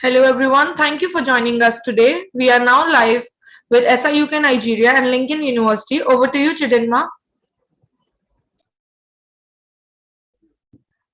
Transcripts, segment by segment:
Hello everyone, thank you for joining us today. We are now live with SIUK Nigeria and Lincoln University. Over to you, Chidinma.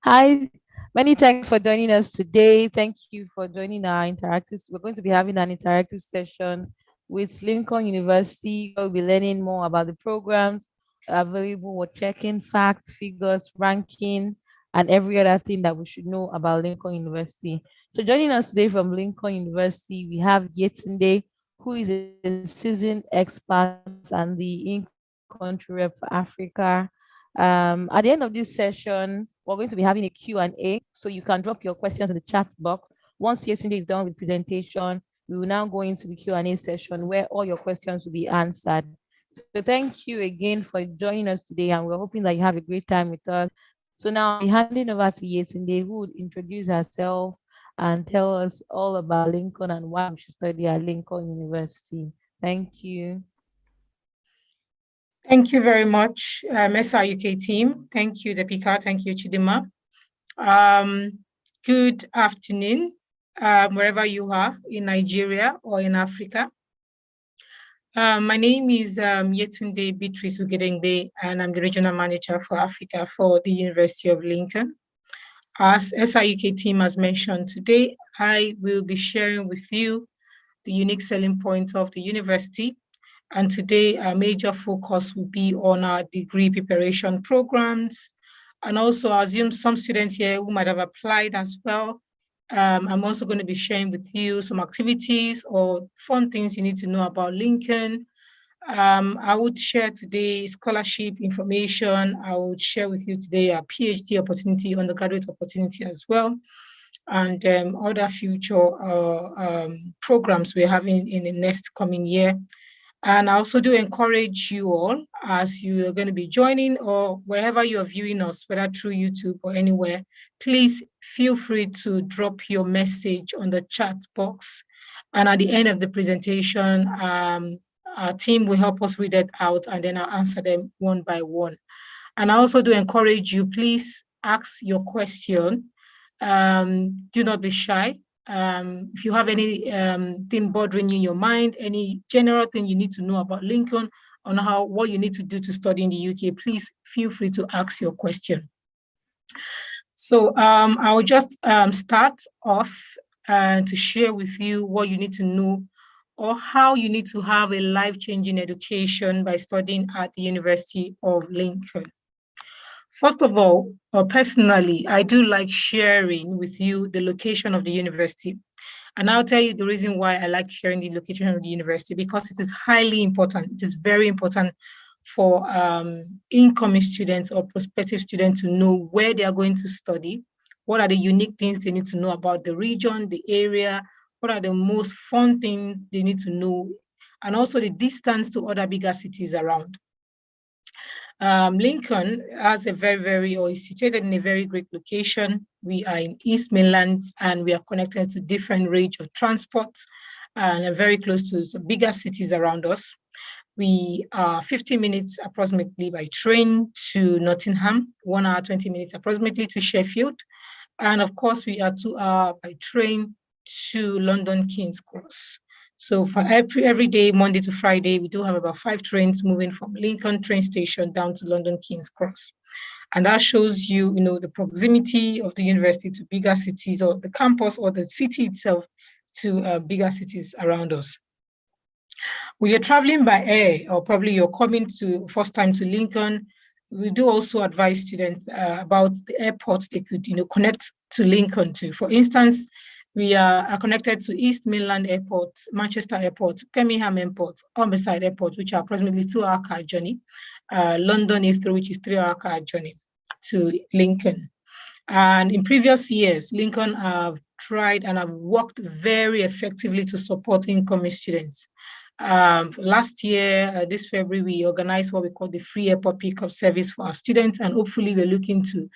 Hi, many thanks for joining us today. Thank you for joining our interactive. We're going to be having an interactive session with Lincoln University. We'll be learning more about the programs available. We're checking facts, figures, ranking, and every other thing that we should know about Lincoln University. So joining us today from Lincoln University, we have Yetunde, who is a seasoned expert and the in-country rep for Africa. At the end of this session, we're going to be having a Q&A, so you can drop your questions in the chat box. Once Yetunde is done with presentation, we will now go into the Q&A session where all your questions will be answered. So thank you again for joining us today, and we're hoping that you have a great time with us. So now I'll be handing over to Yetunde, who would introduce herself and tell us all about Lincoln and why we should study at Lincoln University. Thank you. Thank you very much, SIUK team. Thank you, Deepika. Thank you, Chidima. Good afternoon, wherever you are in Nigeria or in Africa. My name is Yetunde Beatrice Ugedengbe, and I'm the Regional Manager for Africa for the University of Lincoln. As SIUK team has mentioned today, I will be sharing with you the unique selling points of the university. And today, our major focus will be on our degree preparation programs. And also, I assume some students here who might have applied as well. I'm also going to be sharing with you some activities or fun things you need to know about Lincoln. I would share today scholarship information. I would share with you today a PhD opportunity, undergraduate opportunity as well, and other future programs we're having in the next coming year. And I also do encourage you all, as you are going to be joining or wherever you are viewing us, whether through YouTube or anywhere, please feel free to drop your message on the chat box. And at the end of the presentation, our team will help us read it out and then I'll answer them one by one. And I also do encourage you, please ask your question. Do not be shy. If you have any thing bothering you in your mind, any general thing you need to know about Lincoln, on what you need to do to study in the UK, please feel free to ask your question. So I'll just start off to share with you what you need to know or how you need to have a life-changing education by studying at the University of Lincoln. First of all, personally, I do like sharing with you the location of the university. And I'll tell you the reason why I like sharing the location of the university, because it is highly important. It is very important for incoming students or prospective students to know where they are going to study, what are the unique things they need to know about the region, the area, what are the most fun things they need to know, and also the distance to other bigger cities around. Lincoln has is situated in a very great location. We are in East Mainland and we are connected to different range of transports and are very close to some bigger cities around us. We are 50 minutes approximately by train to Nottingham, 1 hour, 20 minutes approximately to Sheffield. And of course, we are 2 hours by train to London King's Cross. So for every day, Monday to Friday, we do have about 5 trains moving from Lincoln train station down to London King's Cross. And that shows you, the proximity of the university to bigger cities, or the campus or the city itself to bigger cities around us. When you're traveling by air, or probably you're coming to first time to Lincoln, we do also advise students about the airports they could, connect to Lincoln to. For instance, we are connected to East Mainland Airport, Manchester Airport, Birmingham Airport, Humberside Airport, which are approximately 2-hour car journey, London Heathrow, which is 3-hour car journey to Lincoln. And in previous years, Lincoln have tried and have worked very effectively to support incoming students. Last year, this February, we organized what we call the free airport pickup service for our students, and hopefully we're looking to,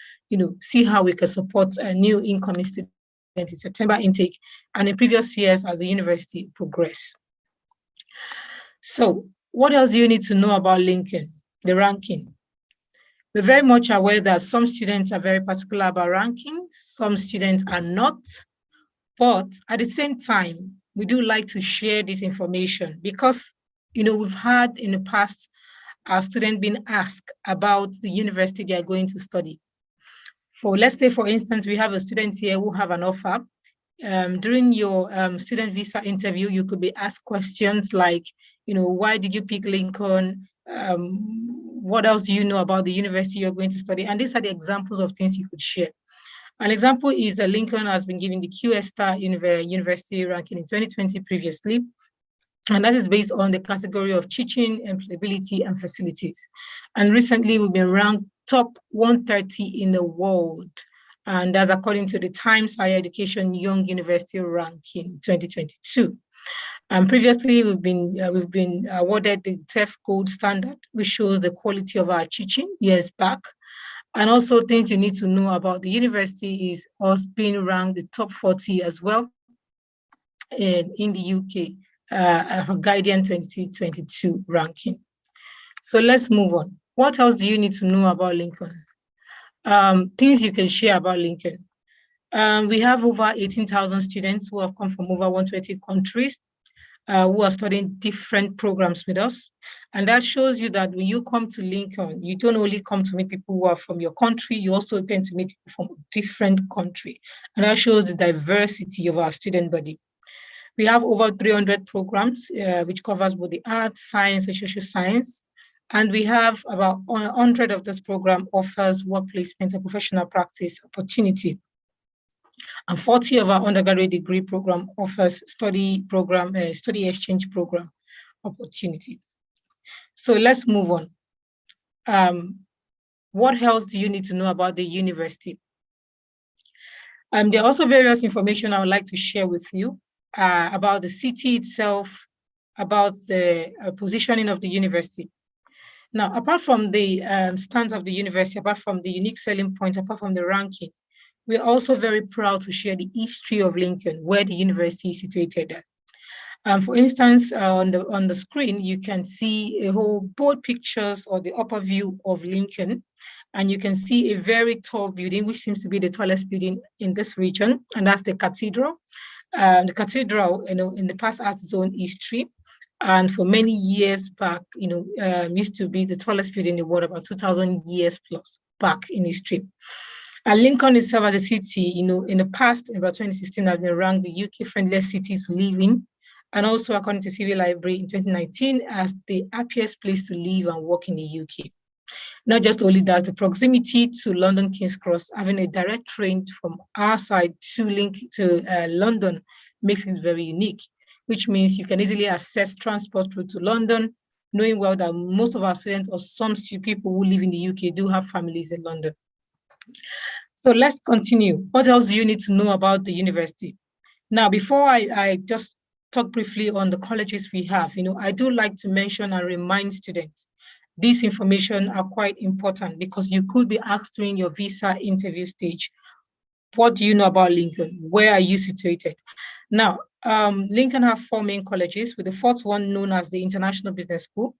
see how we can support new incoming students in September intake and in previous years as the university progressed. So what else do you need to know about Lincoln? The ranking. We're very much aware that some students are very particular about rankings, some students are not, But at the same time, we do like to share this information because, we've had in the past our students being asked about the university they are going to study. Let's say, for instance, we have a student here who have an offer. During your student visa interview, you could be asked questions like, why did you pick Lincoln? What else do you know about the university you're going to study? And these are the examples of things you could share. An example is that Lincoln has been given the QS Star University ranking in 2020 previously, and that is based on the category of teaching, employability, and facilities. And recently, we've been ranked top 130 in the world, and that's according to the Times Higher Education Young University ranking 2022. And previously, we've been awarded the TEF Gold Standard, which shows the quality of our teaching years back. And also, things you need to know about the university is us being ranked the top 40 as well in the UK, Guardian 2022 ranking. So let's move on. What else do you need to know about Lincoln? Things you can share about Lincoln. We have over 18,000 students who have come from over 120 countries who are studying different programs with us. And that shows you that when you come to Lincoln, you don't only come to meet people who are from your country, you also tend to meet people from a different country. And that shows the diversity of our student body. We have over 300 programs, which covers both the arts, science, and social science. And we have about 100 of this program offers work placement and professional practice opportunity. And 40 of our undergraduate degree program offers study exchange program opportunity. So let's move on. What else do you need to know about the university? There are also various information I would like to share with you about the city itself, about the positioning of the university. Now, apart from the stance of the university, apart from the unique selling points, apart from the ranking, we're also very proud to share the history of Lincoln, where the university is situated at. For instance, on the screen, you can see a whole board pictures or the upper view of Lincoln, and you can see a very tall building, which seems to be the tallest building in this region, and that's the cathedral. The cathedral, in the past has its own history, and for many years back, used to be the tallest building in the world, about 2,000 years plus back in history. And Lincoln itself as a city, in the past, about 2016, has been ranked the UK-friendliest city to live in, and also according to Civil Library in 2019 as the happiest place to live and work in the UK. Not just only that, the proximity to London King's Cross, having a direct train from our side to London, makes it very unique, which means you can easily access transport through to London, knowing well that most of our students or some people who live in the UK do have families in London. So let's continue. What else do you need to know about the university? Now, before I just talk briefly on the colleges we have, I do like to mention and remind students these information are quite important because you could be asked during your visa interview stage, what do you know about Lincoln? Where are you situated? Now, Lincoln have 4 main colleges, with the 4th one known as the International Business School.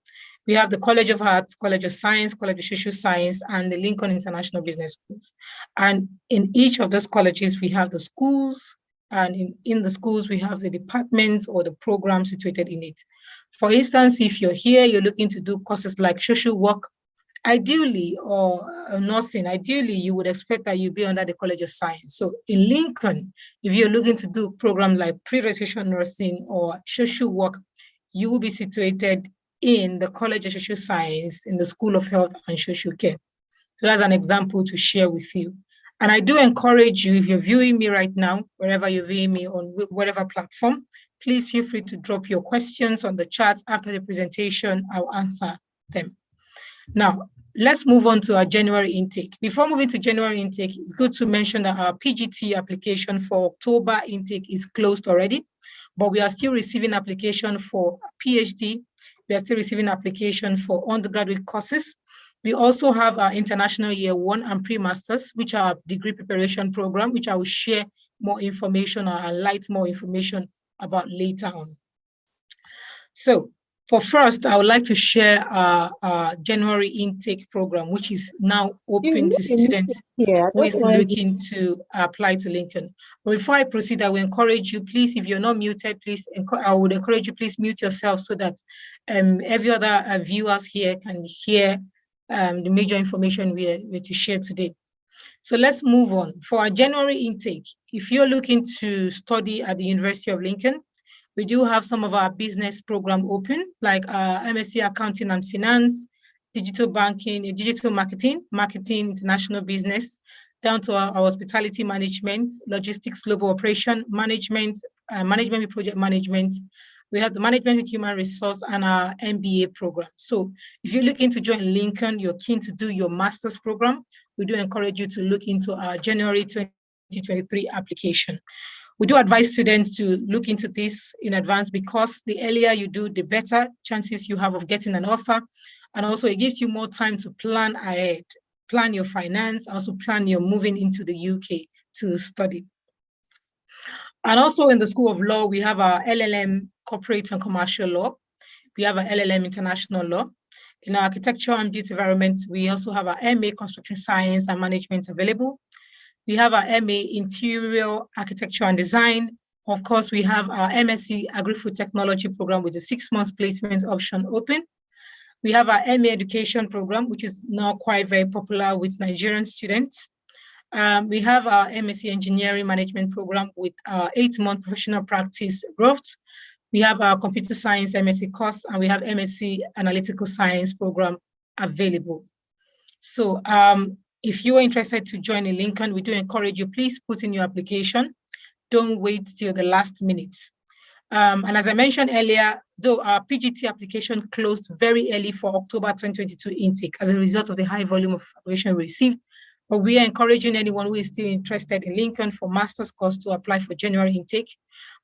We have the College of Arts, College of Science, College of Social Science, and the Lincoln International Business Schools. And in each of those colleges, we have the schools, and in the schools, we have the departments or the programs situated in it. For instance, if you're here, you're looking to do courses like social work, ideally, or nursing, ideally, you would expect that you'd be under the College of Science. So in Lincoln, if you're looking to do programs like pre-registration nursing or social work, you will be situated in the College of Social Science in the School of Health and Social Care. So that's an example to share with you. And I do encourage you, if you're viewing me right now, wherever you're viewing me on whatever platform, please feel free to drop your questions on the chat after the presentation. I'll answer them. Now, let's move on to our January intake. Before moving to January intake, it's good to mention that our PGT application for October intake is closed already, but we are still receiving application for PhD. We are still receiving application for undergraduate courses. We also have our International Year 1 and Pre-Masters, which are degree preparation program, which I will share more information or highlight more information about later on. So But first, I would like to share our January intake program, which is now open to students who is looking to apply to Lincoln. But before I proceed, I will encourage you, please, if you're not muted, please, I would encourage you, please mute yourself so that every other viewers here can hear the major information we're to share today. So let's move on. For our January intake, if you're looking to study at the University of Lincoln, we do have some of our business program open, like MSc Accounting and Finance, digital banking, digital marketing, international business, down to our hospitality management, logistics, global operation, management with project management. We have the management with human resource and our MBA program. So if you're looking to join Lincoln, you're keen to do your master's program, we do encourage you to look into our January 2023 application. We do advise students to look into this in advance because the earlier you do, the better chances you have of getting an offer. And also it gives you more time to plan ahead, plan your finance, also plan your moving into the UK to study. And also in the School of Law, we have our LLM Corporate and Commercial Law. We have our LLM International Law. In our Architecture and Built Environment, we also have our MA Construction Science and Management available. We have our MA Interior Architecture and Design. Of course, we have our MSc Agri-Food Technology program with a 6-month placement option open. We have our MA Education program, which is now quite very popular with Nigerian students. We have our MSc Engineering Management program with our 8-month professional practice growth. We have our Computer Science MSc course, and we have MSc Analytical Science program available. So if you are interested to join in Lincoln, we do encourage you, please put in your application. Don't wait till the last minute. And as I mentioned earlier, though our PGT application closed very early for October 2022 intake as a result of the high volume of application we received, but we are encouraging anyone who is still interested in Lincoln for master's course to apply for January intake.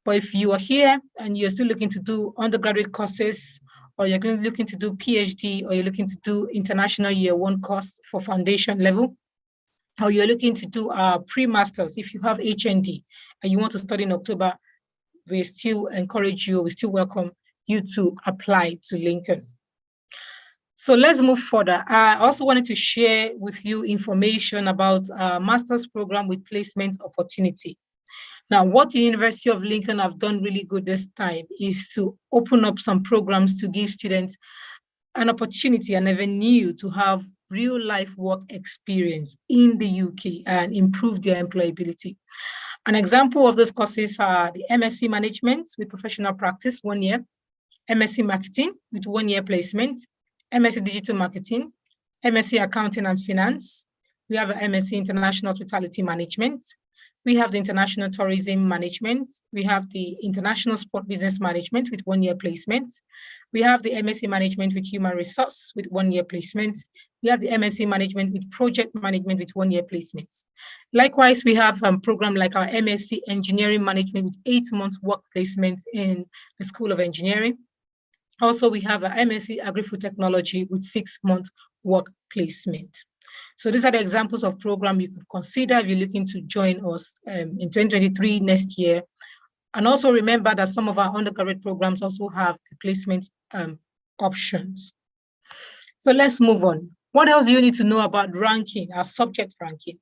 But if you are here and you're still looking to do undergraduate courses, or you're looking to do PhD, or you're looking to do international year 1 course for foundation level, or you're looking to do pre-masters, if you have HND and you want to study in October, we still encourage you, we still welcome you to apply to Lincoln. So let's move further. I also wanted to share with you information about our master's program with placement opportunity. Now, what the University of Lincoln have done really good this time is to open up some programs to give students an opportunity, an avenue to have real life work experience in the UK and improve their employability. An example of those courses are the MSc Management with professional practice, 1 year, MSc Marketing with 1 year placement, MSc Digital Marketing, MSc Accounting and Finance. We have an MSc International Hospitality Management. We have the International Tourism Management. We have the International Sport Business Management with 1 year placement. We have the MSc Management with Human Resource with 1 year placement. We have the MSc Management with Project Management with 1 year placements. Likewise, we have a program like our MSc Engineering Management with 8-month work placement in the School of Engineering. Also, we have an MSc Agri-Food Technology with 6-month work placement. So these are the examples of program you could consider if you're looking to join us in 2023 next year. And also remember that some of our undergraduate programs also have the placement options. So let's move on. What else do you need to know about ranking, our subject ranking?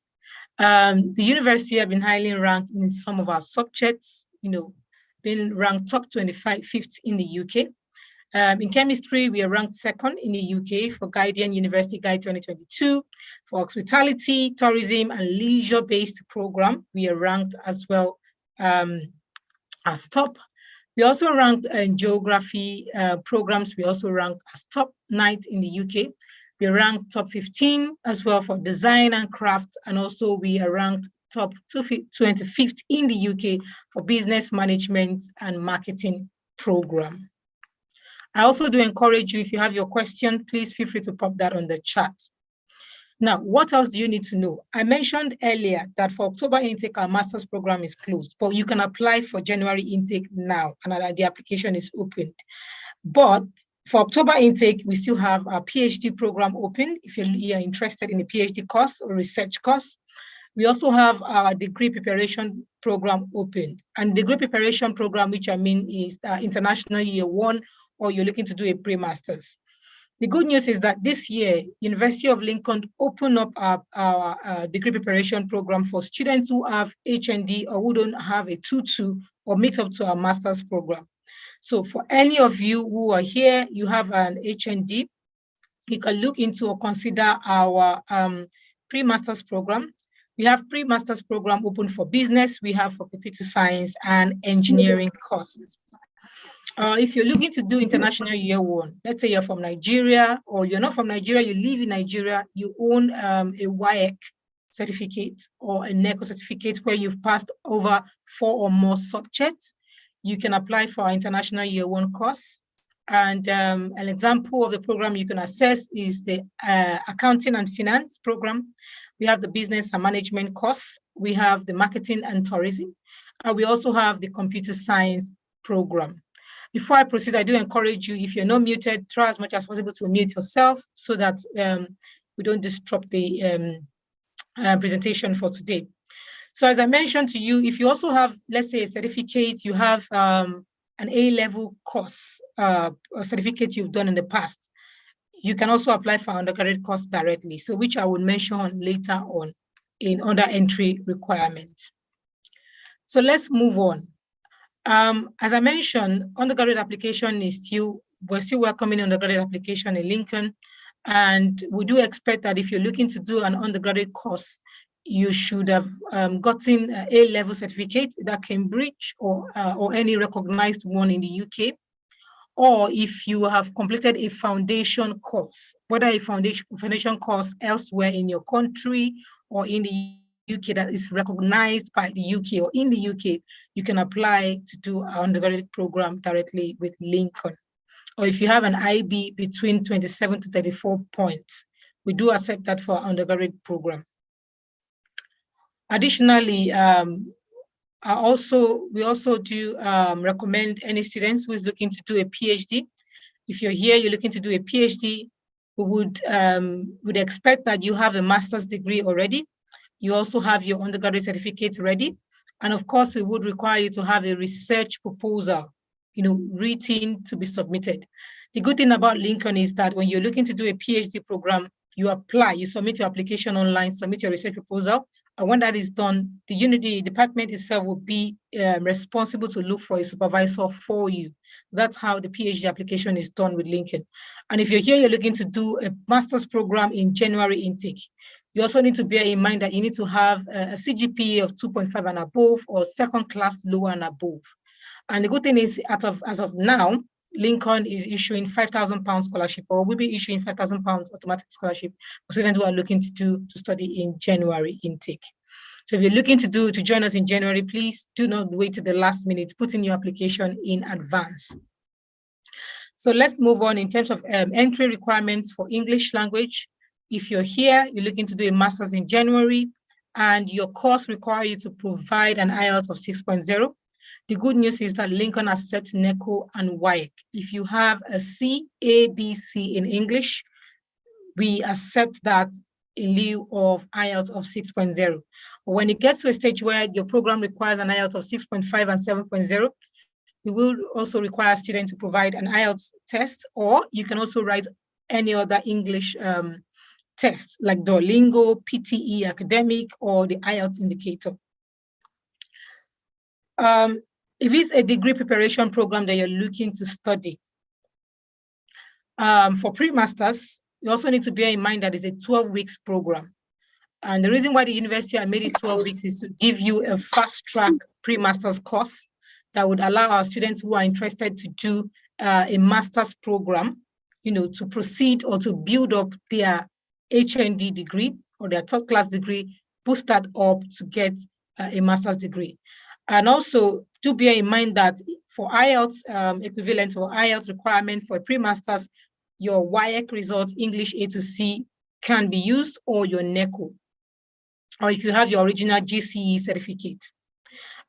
The university have been highly ranked in some of our subjects, been ranked top 25th in the UK. In chemistry, we are ranked 2nd in the UK for Guardian University Guide 2022. For hospitality, tourism, and leisure-based program, we are ranked as well as top. We also ranked in geography programs. We also ranked as top 9th in the UK. We are ranked top 15 as well for design and craft, and also we are ranked top 25th in the UK for business management and marketing program. I also do encourage you, if you have your question, please feel free to pop that on the chat. Now, what else do you need to know? I mentioned earlier that for October intake, our master's program is closed, but you can apply for January intake now, and the application is opened. But for October intake, we still have our PhD program open if you're interested in a PhD course or research course. We also have our degree preparation program open. And degree preparation program, which I mean is International Year 1 or you're looking to do a pre-master's. The good news is that this year, University of Lincoln opened up our degree preparation program for students who have HND or who don't have a 2-2 or mix up to our master's program. So for any of you who are here, you have an HND, you can look into or consider our pre-master's program. We have pre-master's program open for business. We have for computer science and engineering courses. If you're looking to do international year one, let's say you're from Nigeria or you're not from Nigeria, you live in Nigeria, you own a WAEC certificate or a NECO certificate where you've passed over 4 or more subjects, you can apply for our international year one course. And an example of the program you can access is the accounting and finance program. We have the business and management course. We have the marketing and tourism. And we also have the computer science program. Before I proceed, I do encourage you, if you're not muted, try as much as possible to mute yourself so that we don't disrupt the presentation for today. So as I mentioned to you, if you also have, let's say, a certificate, you have an A-level course, a certificate you've done in the past, you can also apply for undergraduate course directly, so which I will mention later on in under entry requirements. So let's move on. As I mentioned, undergraduate application we're still welcoming undergraduate application in Lincoln. And we do expect that if you're looking to do an undergraduate course, you should have gotten an A-level certificate at Cambridge or any recognized one in the UK. Or if you have completed a foundation course, whether a foundation course elsewhere in your country or in the UK that is recognized by the UK or in the UK, you can apply to do our undergraduate program directly with Lincoln. Or if you have an IB between 27 to 34 points, we do accept that for our undergraduate program. Additionally, we also do recommend any students who is looking to do a PhD. If you're here, you're looking to do a PhD, we would expect that you have a master's degree already. You also have your undergraduate certificate ready. And of course, we would require you to have a research proposal, written to be submitted. The good thing about Lincoln is that when you're looking to do a PhD program, you apply, you submit your application online, submit your research proposal. And when that is done, the department itself will be responsible to look for a supervisor for you. That's how the PhD application is done with Lincoln. And if you're here, you're looking to do a master's program in January intake, you also need to bear in mind that you need to have a CGPA of 2.5 and above or second class lower and above. And the good thing is, as of now, Lincoln is issuing £5,000 scholarship, or will be issuing £5,000 automatic scholarship for students who are looking to study in January intake. So if you're looking to join us in January, please do not wait to the last minute. Put in your application in advance. So let's move on in terms of entry requirements for English language. If you're here, you're looking to do a master's in January, and your course requires you to provide an IELTS of 6.0. The good news is that Lincoln accepts NECO and WAEC. If you have a C, A, B, C in English, we accept that in lieu of IELTS of 6.0. But when it gets to a stage where your program requires an IELTS of 6.5 and 7.0, we will also require students to provide an IELTS test, or you can also write any other English tests like Duolingo, PTE Academic, or the IELTS indicator. If it's a degree preparation program that you're looking to study, for pre-masters, you also need to bear in mind that it's a 12 weeks program. And the reason why the university had made it 12 weeks is to give you a fast-track pre-masters course that would allow our students who are interested to do a master's program, to proceed or to build up their HND degree or their third class degree, boost that up to get a master's degree. And also do bear in mind that for IELTS equivalent or IELTS requirement for a pre-masters, your WAEC result, English A to C, can be used, or your NECO, or if you have your original GCE certificate.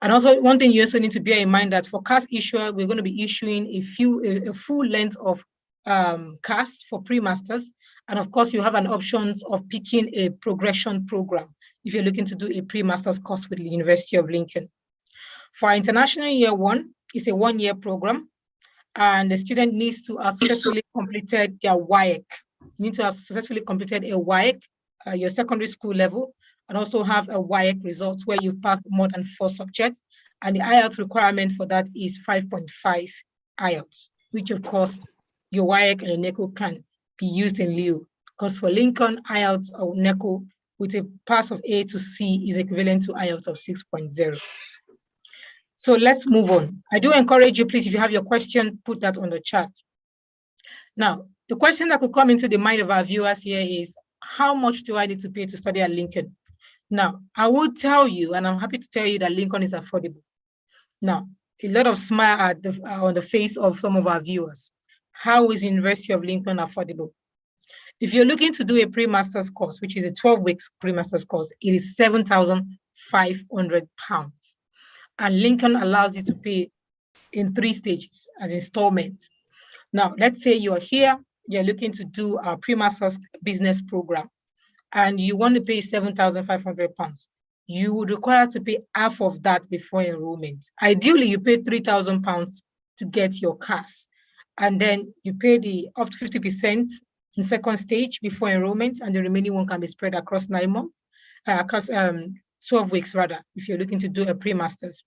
And also one thing you also need to bear in mind that for CAS issuer, we're going to be issuing a full length of CAS for pre-masters. And of course, you have an option of picking a progression program if you're looking to do a pre-master's course with the University of Lincoln. For our international year one, it's a 1-year program. and the student needs to have successfully completed their WAEC. You need to have successfully completed a WAEC, your secondary school level, and also have a WAEC result where you've passed more than 4 subjects. And the IELTS requirement for that is 5.5 IELTS, which of course your WAEC and your NECO can be used in lieu. Because for Lincoln, IELTS or NECO with a pass of A to C is equivalent to IELTS of 6.0. So let's move on. I do encourage you, please, if you have your question, put that on the chat. Now, the question that could come into the mind of our viewers here is, how much do I need to pay to study at Lincoln? Now, I would tell you, and I'm happy to tell you that Lincoln is affordable. Now, a lot of smile on the face of some of our viewers. How is University of Lincoln affordable? If you're looking to do a pre-master's course, which is a 12 weeks pre-master's course, it is £7,500. And Lincoln allows you to pay in 3 stages as installments. Now, let's say you're here, you're looking to do a pre-master's business program, and you want to pay £7,500. You would require to pay half of that before enrollment. Ideally, you pay £3,000 to get your CAS, and then you pay the up to 50% in second stage before enrollment, and the remaining one can be spread across 9 months, across 12 weeks rather, if you're looking to do a pre-master's.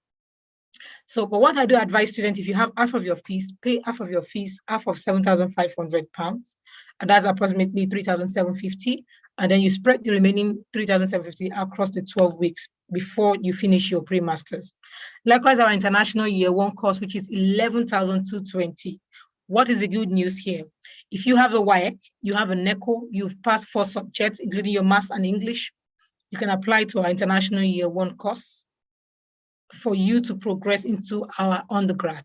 So, but what I do advise students, if you have half of your fees, pay half of your fees, half of £7,500, and that's approximately £3,750, and then you spread the remaining £3,750 across the 12 weeks before you finish your pre-masters. Likewise, our international year 1 course, which is £11,220. What is the good news here? If you have a WAEC, you have a NECO, you've passed 4 subjects, including your maths and English, you can apply to our international year 1 course for you to progress into our undergrad.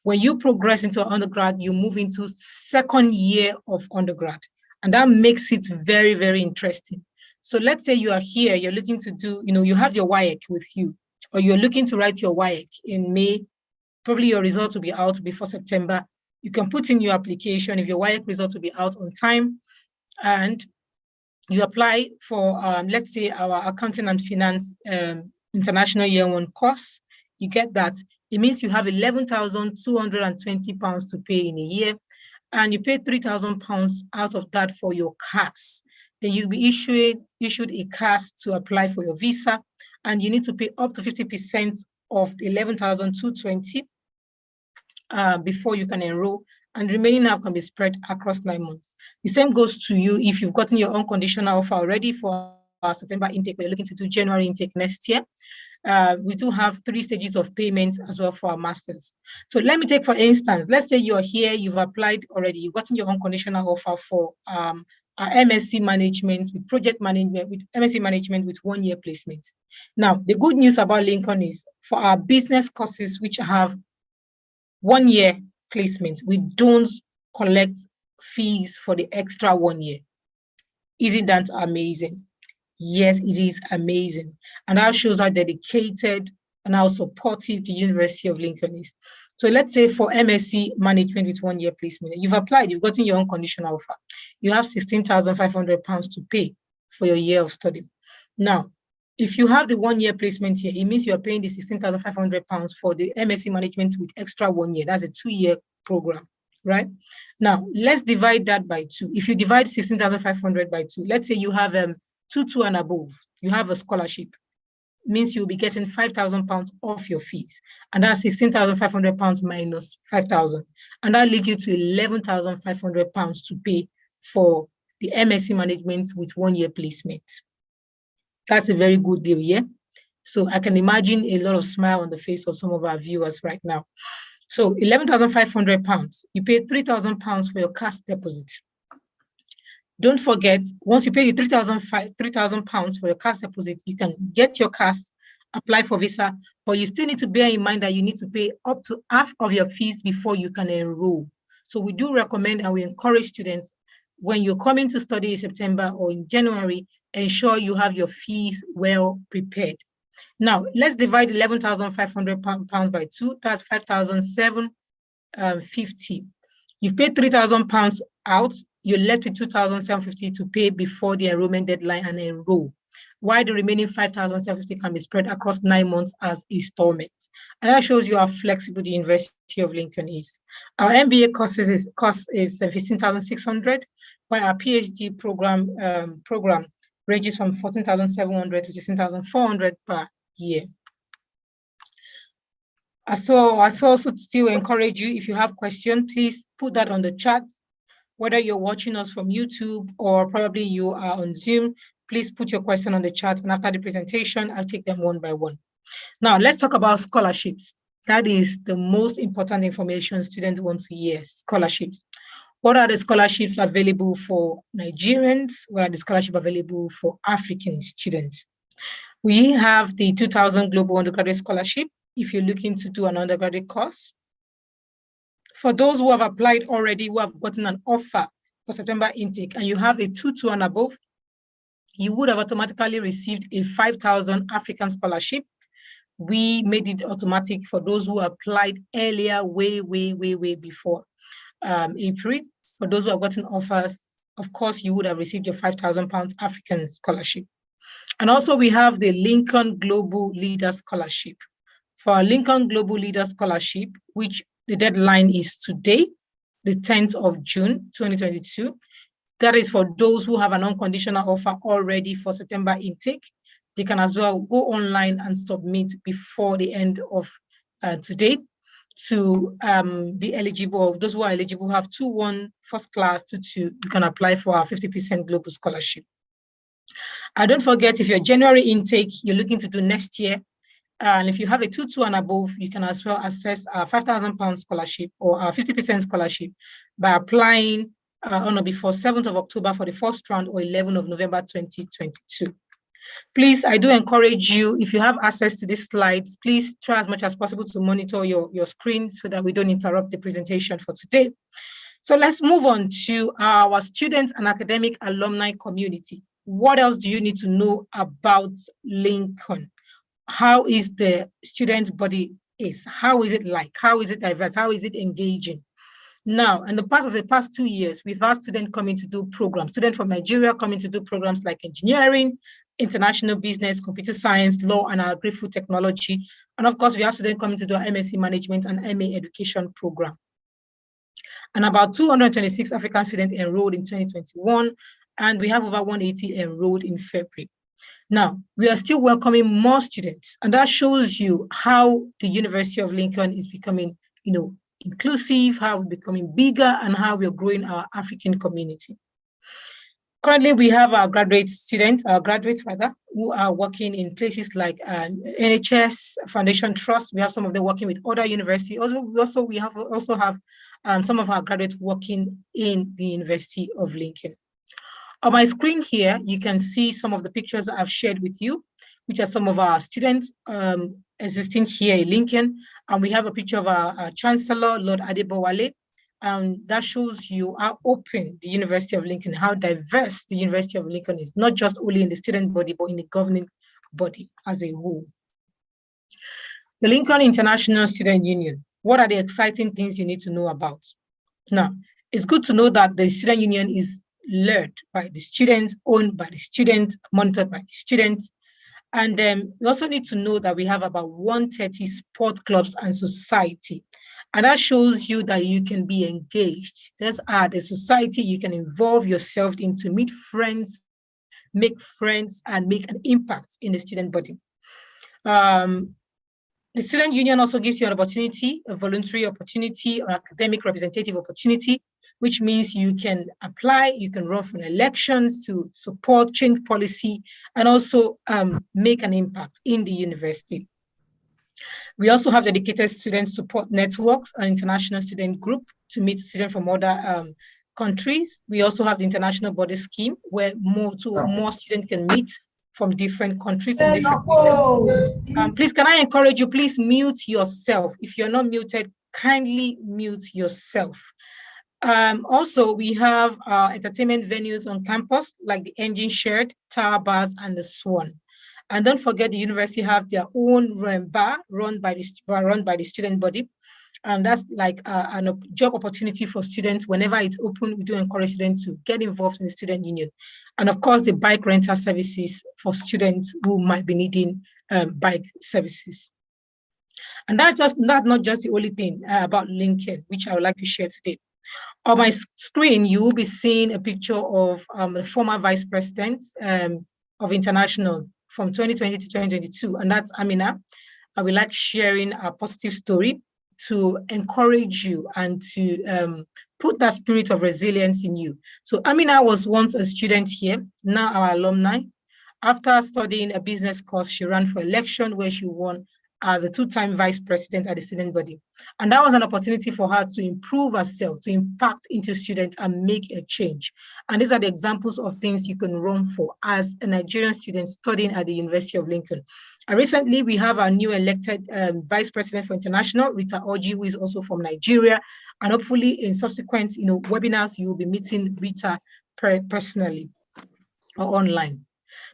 When you progress into undergrad, you move into 2nd year of undergrad, and that makes it very, very interesting. So let's say you are here, you're looking to do, you have your WAEC with you, or you're looking to write your WAEC in May, probably your results will be out before September. You can put in your application if your WAEC result will be out on time, and you apply for, let's say, our accounting and finance international year 1 course. You get that. It means you have £11,220 to pay in a year, and you pay £3,000 out of that for your CAS. Then you'll be issued a CAS to apply for your visa, and you need to pay up to 50% of the £11,220 before you can enroll, and the remaining half can be spread across 9 months. The same goes to you if you've gotten your unconditional offer already for our September intake, or you're looking to do January intake next year. We do have 3 stages of payment as well for our masters. So let me take, for instance, let's say you're here, you've applied already, you've gotten your unconditional offer for our MSc management with project management, with MSc management with 1 year placement. Now, the good news about Lincoln is for our business courses, which have 1 year placement, we don't collect fees for the extra 1 year. Isn't that amazing? Yes, it is amazing. And that shows how dedicated and how supportive the University of Lincoln is. So let's say for MSc management with 1 year placement, you've applied, you've gotten your unconditional offer. You have £16,500 to pay for your year of study. Now, if you have the 1 year placement here, it means you're paying the £16,500 for the MSc management with extra 1 year. That's a 2-year program, right? Now, let's divide that by 2. If you divide 16,500 by 2, let's say you have 2 and above, you have a scholarship, means you'll be getting £5,000 off your fees. And that's £16,500 minus 5,000. And that leads you to £11,500 to pay for the MSc management with 1 year placement. That's a very good deal, yeah? So I can imagine a lot of smile on the face of some of our viewers right now. So £11,500, you pay £3,000 for your CAS deposit. Don't forget, once you pay the £3,000 for your CAS deposit, you can get your CAS, apply for visa, but you still need to bear in mind that you need to pay up to half of your fees before you can enroll. So we do recommend and we encourage students, when you're coming to study in September or in January, ensure you have your fees well prepared. Now, let's divide £11,500 by 2. That's £5,750. You've paid £3,000 out. You're left with £2,750 to pay before the enrollment deadline and enroll. while the remaining 5,750 can be spread across 9 months as installments. And that shows you how flexible the University of Lincoln is. Our MBA cost is 15,600, while our PhD program ranges from 14,700 to 16,400 per year. I also still encourage you, if you have questions, please put that on the chat. Whether you're watching us from YouTube or probably you are on Zoom, please put your question on the chat, and after the presentation, I'll take them one by one. Now, let's talk about scholarships. That is the most important information students want to hear, scholarships. What are the scholarships available for Nigerians? What are the scholarships available for African students? We have the 2000 Global Undergraduate Scholarship if you're looking to do an undergraduate course. For those who have applied already, who have gotten an offer for September intake, and you have a 2-2 and above, you would have automatically received a 5,000 African scholarship. We made it automatic for those who applied earlier, way before April. For those who have gotten offers, of course, you would have received your 5,000 pounds African scholarship. And also we have the Lincoln Global Leader Scholarship. For our Lincoln Global Leader Scholarship, which the deadline is today, the 10th of June, 2022. That is for those who have an unconditional offer already for September intake. They can as well go online and submit before the end of today to be eligible. Those who are eligible have 2-1 first class, 2-2. You can apply for our 50% global scholarship. And don't forget, if your January intake you're looking to do next year, and if you have a 2-2 and above, you can as well access our 5,000 pounds scholarship or our 50% scholarship by applying on or before 7th of October for the first round or 11th of November 2022. Please, I do encourage you, if you have access to these slides, please try as much as possible to monitor your screen so that we don't interrupt the presentation for today. So let's move on to our students and academic alumni community. What else do you need to know about Lincoln? How is the student body is? How is it like? How is it diverse? How is it engaging? Now, in the past 2 years, we've had students coming to do programs, students from Nigeria coming to do programs like engineering, international business, computer science, law, and agri-food technology. And of course, we have students coming to do our MSc management and MA education program. And about 226 African students enrolled in 2021, and we have over 180 enrolled in February. Now, we are still welcoming more students, and that shows you how the University of Lincoln is becoming, inclusive, how we're becoming bigger, and how we're growing our African community. Currently, we have our graduates, who are working in places like NHS, Foundation Trust. We have some of them working with other universities. We also have some of our graduates working in the University of Lincoln. On my screen here, you can see some of the pictures I've shared with you, which are some of our students existing here in Lincoln. And we have a picture of our Chancellor, Lord Adebowale. That shows you how open the University of Lincoln, how diverse the University of Lincoln is, not just only in the student body, but in the governing body as a whole. The Lincoln International Student Union. What are the exciting things you need to know about? Now, it's good to know that the student union is led by the students, owned by the students, monitored by the students. And we also need to know that we have about 130 sport clubs and society. And that shows you that you can be engaged. There's the society you can involve yourself in to meet friends, make friends, and make an impact in the student body. The student union also gives you an opportunity, a voluntary opportunity, or academic representative opportunity, which means you can apply, you can run for elections to support, change policy, and also make an impact in the university. We also have dedicated student support networks, an international student group to meet students from other countries. We also have the international body scheme where more students can meet from different countries and different regions. Please, can I encourage you, please mute yourself. If you're not muted, kindly mute yourself. Also, we have entertainment venues on campus like the Engine Shared, Tower Bars, and the Swan. And don't forget, the university have their own bar run by the student body. And that's like a job opportunity for students. Whenever it's open, we do encourage students to get involved in the student union. And of course, the bike rental services for students who might be needing bike services. And that's not just the only thing about Lincoln, which I would like to share today. On my screen, you will be seeing a picture of the former vice president of International from 2020 to 2022, and that's Amina. I would like sharing a positive story to encourage you and to put that spirit of resilience in you. So Amina was once a student here, now our alumni. After studying a business course, she ran for election where she won as a two-time vice president at the student body. And that was an opportunity for her to improve herself, to impact into students and make a change. And these are the examples of things you can run for as a Nigerian student studying at the University of Lincoln. And recently, we have our new elected vice president for International, Rita Oji, who is also from Nigeria. And hopefully in subsequent webinars, you will be meeting Rita personally or online.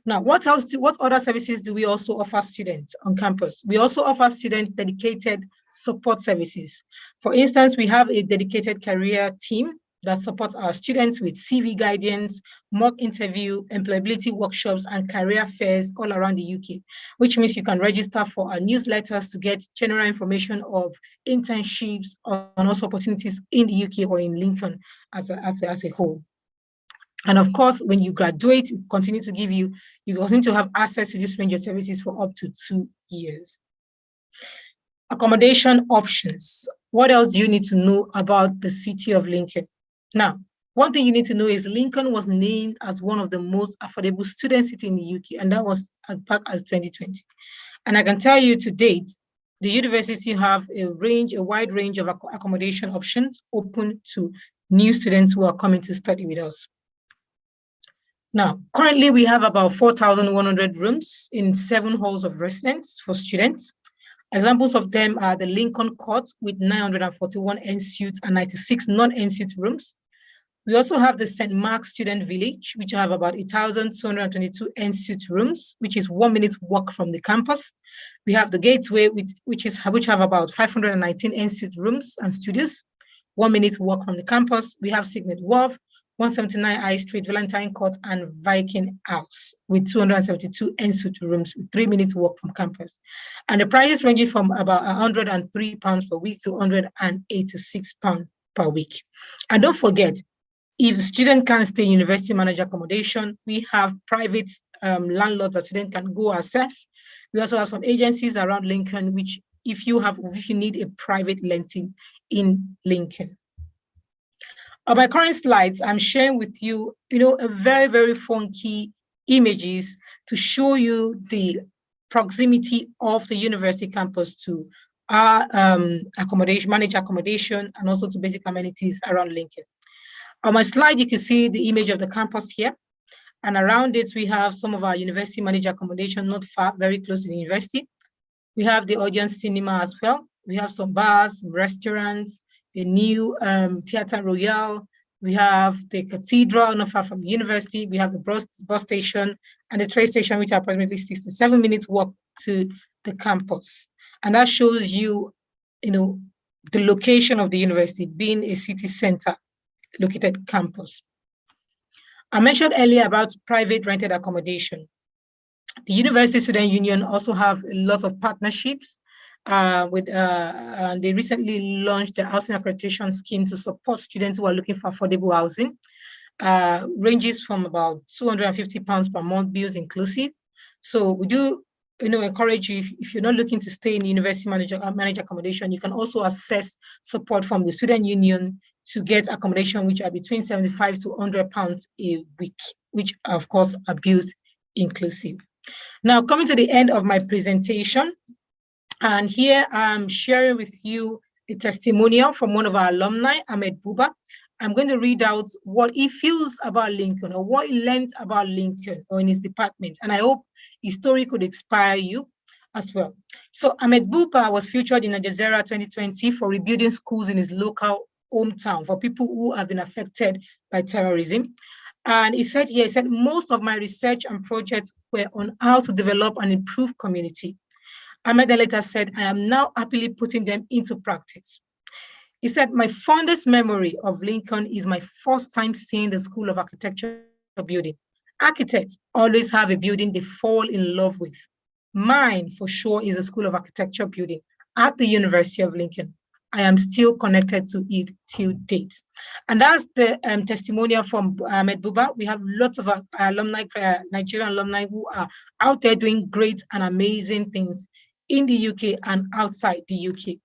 Now, what other services do we also offer students on campus? We also offer students dedicated support services. For instance, we have a dedicated career team that supports our students with CV guidance, mock interview, employability workshops, and career fairs all around the UK, which means you can register for our newsletters to get general information of internships and also opportunities in the UK or in Lincoln as a whole. And of course, when you graduate, you continue to have access to this range of services for up to 2 years. Accommodation options. What else do you need to know about the city of Lincoln? Now, one thing you need to know is Lincoln was named as one of the most affordable student cities in the UK, and that was as back as 2020. And I can tell you to date, the university have a wide range of accommodation options open to new students who are coming to study with us. Now, currently we have about 4,100 rooms in 7 halls of residence for students. Examples of them are the Lincoln Court with 941 en-suite and 96 non-en-suite rooms. We also have the St. Mark's Student Village, which have about 1,222 en-suite rooms, which is 1 minute walk from the campus. We have the Gateway, which have about 519 en-suite rooms and studios, 1 minute walk from the campus. We have Signet Wharf, 179 High Street, Valentine Court, and Viking House with 272 en-suite rooms with 3 minutes walk from campus. And the prices ranging from about £103 per week to £186 per week. And don't forget, if a student can't stay in university manager accommodation, we have private landlords that students can go access. We also have some agencies around Lincoln, which if you need a private renting in Lincoln. On my current slides, I'm sharing with you, a very, very funky images to show you the proximity of the university campus to our managed accommodation, and also to basic amenities around Lincoln. On my slide, you can see the image of the campus here. And around it, we have some of our university managed accommodation, not far, very close to the university. We have the audience cinema as well. We have some bars, restaurants, the new Theatre Royal. We have the cathedral not far from the university. We have the bus station and the train station, which are approximately 6 to 7 minutes walk to the campus. And that shows you, the location of the university being a city center located campus. I mentioned earlier about private rented accommodation. The University Student Union also have a lot of partnerships they recently launched the housing accreditation scheme to support students who are looking for affordable housing, ranges from about £250 per month, bills inclusive. So we do encourage you, if you're not looking to stay in the university managed accommodation, you can also access support from the student union to get accommodation, which are between £75 to £100 a week, which of course are bills inclusive. Now, coming to the end of my presentation, and here I'm sharing with you a testimonial from one of our alumni, Ahmed Buba. I'm going to read out what he feels about Lincoln, or what he learned about Lincoln or in his department. And I hope his story could inspire you as well. So Ahmed Buba was featured in Al Jazeera 2020 for rebuilding schools in his local hometown for people who have been affected by terrorism. And he said most of my research and projects were on how to develop and improve community. Ahmed later said, I am now happily putting them into practice. He said, my fondest memory of Lincoln is my first time seeing the School of Architecture building. Architects always have a building they fall in love with. Mine, for sure, is the School of Architecture building at the University of Lincoln. I am still connected to it till date. And that's the testimonial from Ahmed Buba. We have lots of alumni, Nigerian alumni who are out there doing great and amazing things in the UK and outside the UK.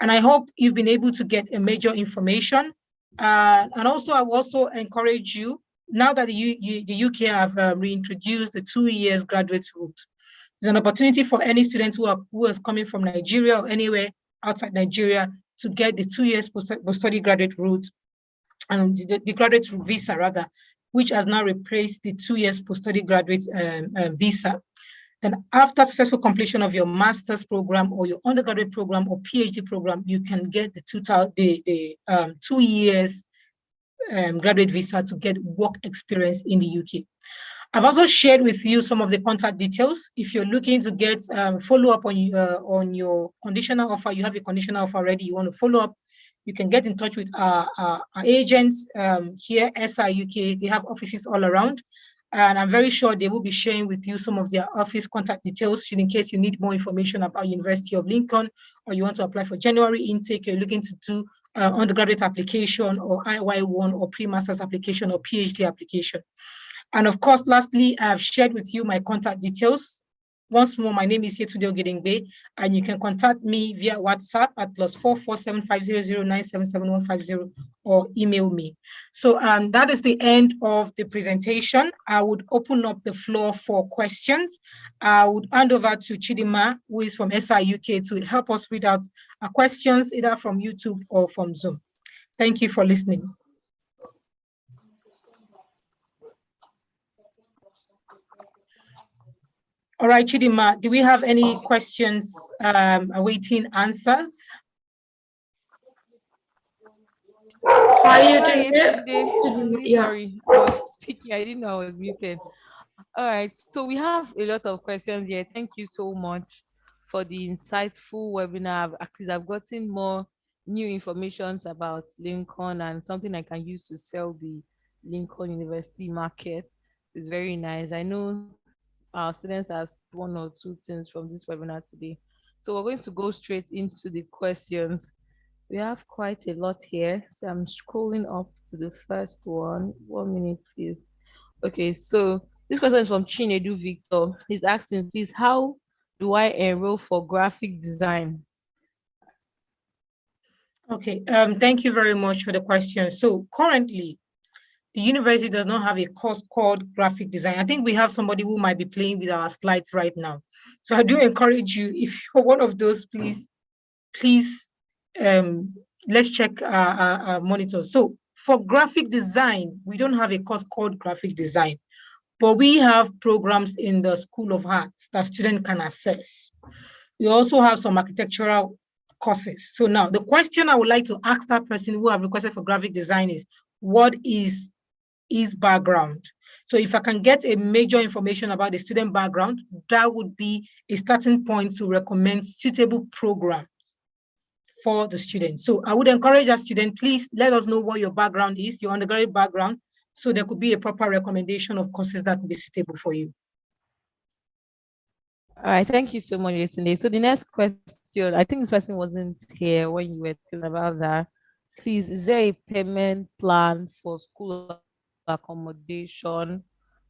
And I hope you've been able to get a major information. And also, I will also encourage you, now that the UK have reintroduced the 2 years graduate route, there's an opportunity for any student who is coming from Nigeria or anywhere outside Nigeria to get the 2 years post-study graduate route, and the graduate visa rather, which has now replaced the 2 years post-study graduate visa. Then after successful completion of your master's program or your undergraduate program or PhD program, you can get the 2 years graduate visa to get work experience in the UK. I've also shared with you some of the contact details. If you're looking to get follow-up on your conditional offer, you have a conditional offer already, you want to follow up, you can get in touch with our agents here, SI UK. They have offices all around. And I'm very sure they will be sharing with you some of their office contact details in case you need more information about University of Lincoln, or you want to apply for January intake, you're looking to do undergraduate application or IY1 or pre-master's application or PhD application. And of course, lastly, I've shared with you my contact details. Once more, my name is Yetunde Ogedengbe, and you can contact me via WhatsApp at +4475009775150 or email me. So that is the end of the presentation. I would open up the floor for questions. I would hand over to Chidima, who is from SI UK, to help us read out our questions either from YouTube or from Zoom. Thank you for listening. All right, Chidima, do we have any questions awaiting answers? Hi, Yeah. Sorry, I was speaking. I didn't know I was muted. All right, so we have a lot of questions here. Thank you so much for the insightful webinar. I've gotten more new information about Lincoln and something I can use to sell the Lincoln University market. It's very nice. I know our students asked 1 or 2 things from this webinar today. So we're going to go straight into the questions. We have quite a lot here. So I'm scrolling up to the first one. 1 minute, please. Okay, so this question is from Chinedu Victor. He's asking, please, how do I enroll for graphic design? Okay, thank you very much for the question. So currently, the university does not have a course called graphic design. I think we have somebody who might be playing with our slides right now. So I do encourage you, if you're one of those, please, let's check our monitors. So for graphic design, we don't have a course called graphic design, but we have programs in the School of Arts that students can access. We also have some architectural courses. So now the question I would like to ask that person who have requested for graphic design is, what is his background? So if I can get a major information about the student background, that would be a starting point to recommend suitable programs for the student. So I would encourage a student, please let us know what your background is, your undergraduate background, so there could be a proper recommendation of courses that could be suitable for you. All right, thank you so much, Yetunde. So the next question, I think this person wasn't here when you were talking about that. Please, is there a payment plan for school accommodation,